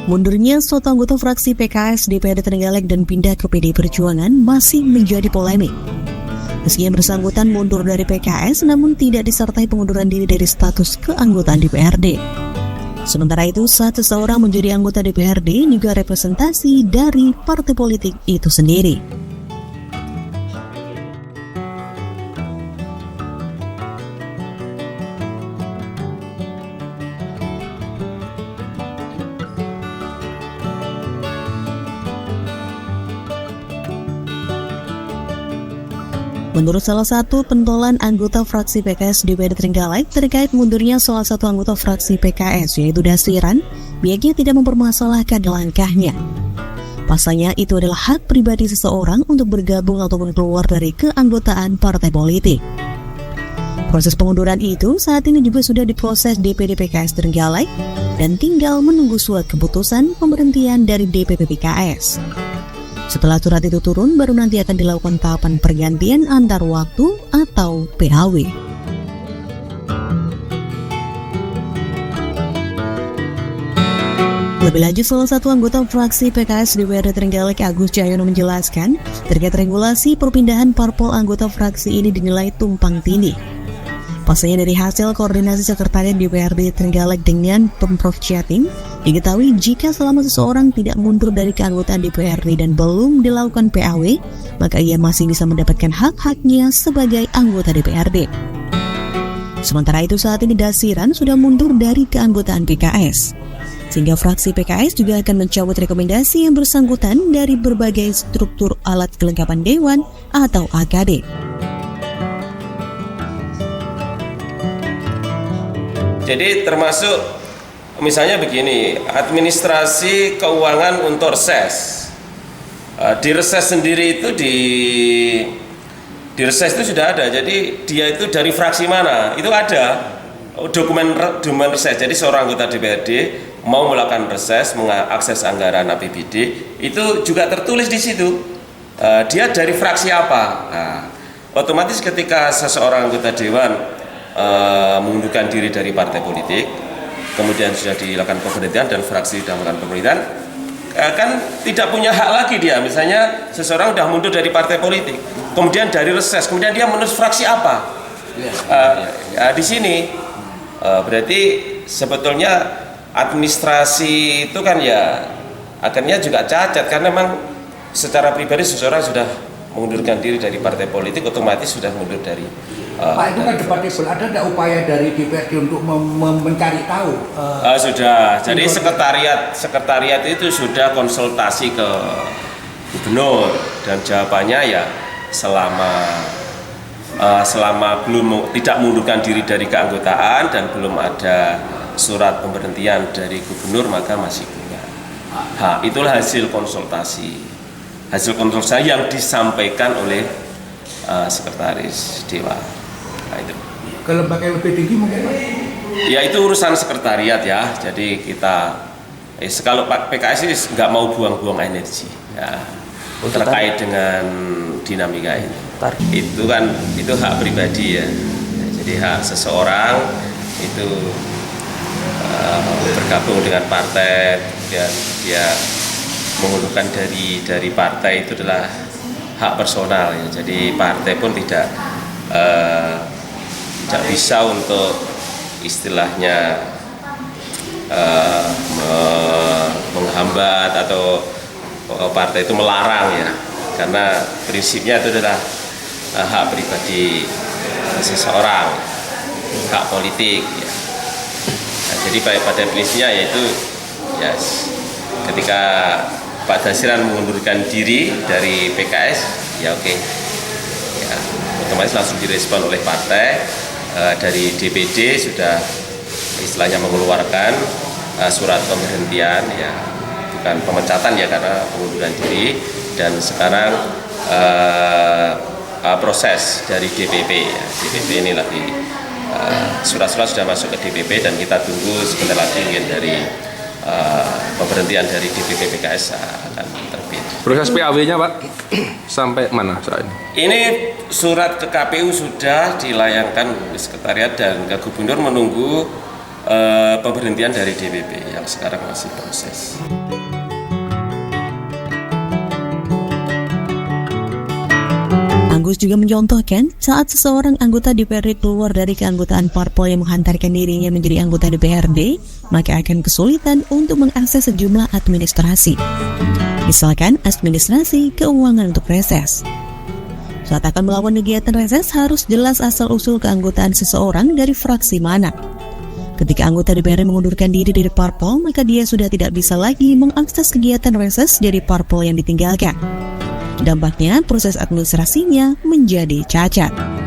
Mundurnya suatu anggota fraksi PKS DPRD Trenggalek dan pindah ke PD Perjuangan masih menjadi polemik. Meski yang bersangkutan mundur dari PKS, namun tidak disertai pengunduran diri dari status keanggotaan DPRD. Sementara itu, saat seseorang menjadi anggota DPRD juga representasi dari partai politik itu sendiri. Menurut salah satu pentolan anggota fraksi PKS DPRD Trenggalek terkait mundurnya salah satu anggota fraksi PKS yaitu Dasiran, pihaknya tidak mempermasalahkan langkahnya. Pasalnya itu adalah hak pribadi seseorang untuk bergabung ataupun keluar dari keanggotaan partai politik. Proses pengunduran itu saat ini juga sudah diproses DPD PKS Trenggalek dan tinggal menunggu surat keputusan pemberhentian dari DPP PKS. Setelah surat itu turun, baru nanti akan dilakukan tahapan pergantian antar waktu atau PHW. Lebih lanjut, salah satu anggota fraksi PKS DPRD Trenggalek Agus Cahyono menjelaskan, terkait regulasi perpindahan parpol anggota fraksi ini dinilai tumpang tindih. Pasalnya dari hasil koordinasi sekretariat DPRD Trenggalek dengan Pemprov Jatim, diketahui jika selama seseorang tidak mundur dari keanggotaan DPRD dan belum dilakukan PAW, maka ia masih bisa mendapatkan hak-haknya sebagai anggota DPRD. Sementara itu saat ini Dasiran sudah mundur dari keanggotaan PKS, sehingga fraksi PKS juga akan mencabut rekomendasi yang bersangkutan dari berbagai struktur alat kelengkapan Dewan atau AKD. Jadi termasuk misalnya begini, administrasi keuangan untuk reses. Di reses sendiri itu di reses itu sudah ada. Jadi dia itu dari fraksi mana? Itu ada dokumen reses. Jadi seorang anggota DPRD mau melakukan reses, mengakses anggaran APBD, itu juga tertulis di situ. Dia dari fraksi apa? Nah, otomatis ketika seseorang anggota dewan mengundurkan diri dari partai politik, kemudian sudah dilakukan pemberhentian dan fraksi sudah melakukan pemberhentian, kan tidak punya hak lagi dia. Misalnya seseorang sudah mundur dari partai politik, kemudian dari reses, kemudian dia menurut fraksi apa? Di sini berarti sebetulnya administrasi itu kan ya akhirnya juga cacat, karena memang secara pribadi seseorang sudah mengundurkan diri dari partai politik, otomatis sudah mundur dari Pak, itu kan debatable. Ada tidak upaya dari DPRD untuk mencari tahu? Sudah. Jadi sekretariat itu sudah konsultasi ke gubernur dan jawabannya ya selama belum tidak mengundurkan diri dari keanggotaan dan belum ada surat pemberhentian dari gubernur, maka masih punya hak. Itulah hasil konsultasi yang disampaikan oleh sekretaris Dewan. Nah, itu. Ke lembaga yang lebih tinggi mungkin Pak? Ya itu urusan sekretariat ya. Jadi kita kalau PKS ini nggak mau buang-buang energi ya, terkait dengan dinamika ini. Itu kan hak pribadi ya. Jadi hak seseorang itu bergabung dengan partai, kemudian dia mengundurkan dari partai, itu adalah hak personal ya. Jadi partai pun tidak bisa untuk istilahnya menghambat atau partai itu melarang ya, karena prinsipnya itu adalah hak pribadi seseorang, hak politik ya. Nah, jadi pada prinsipnya yaitu ya, ketika Pak Dasiran mengundurkan diri dari PKS ya oke. Ya, otomatis langsung direspon oleh partai. Dari DPD sudah istilahnya mengeluarkan surat pemberhentian ya, bukan pemecatan ya, karena pengunduran diri, dan sekarang proses dari DPP ya. DPP ini lagi surat-surat sudah masuk ke DPP dan kita tunggu sebentar lagi mungkin dari pemberhentian dari DPP PKS akan terbit. Proses PAW-nya Pak sampai mana saat ini? Ini surat ke KPU sudah dilayangkan ke sekretariat dan ke gubernur, menunggu pemberhentian dari DPP yang sekarang masih proses. Agus juga mencontohkan saat seseorang anggota DPRD keluar dari keanggotaan parpol yang menghantarkan dirinya menjadi anggota DPRD, maka akan kesulitan untuk mengakses sejumlah administrasi. Misalkan administrasi keuangan untuk reses. Saat akan melakukan kegiatan reses harus jelas asal-usul keanggotaan seseorang dari fraksi mana. Ketika anggota DPRD mengundurkan diri dari parpol, maka dia sudah tidak bisa lagi mengakses kegiatan reses dari parpol yang ditinggalkan. Dampaknya proses administrasinya menjadi cacat.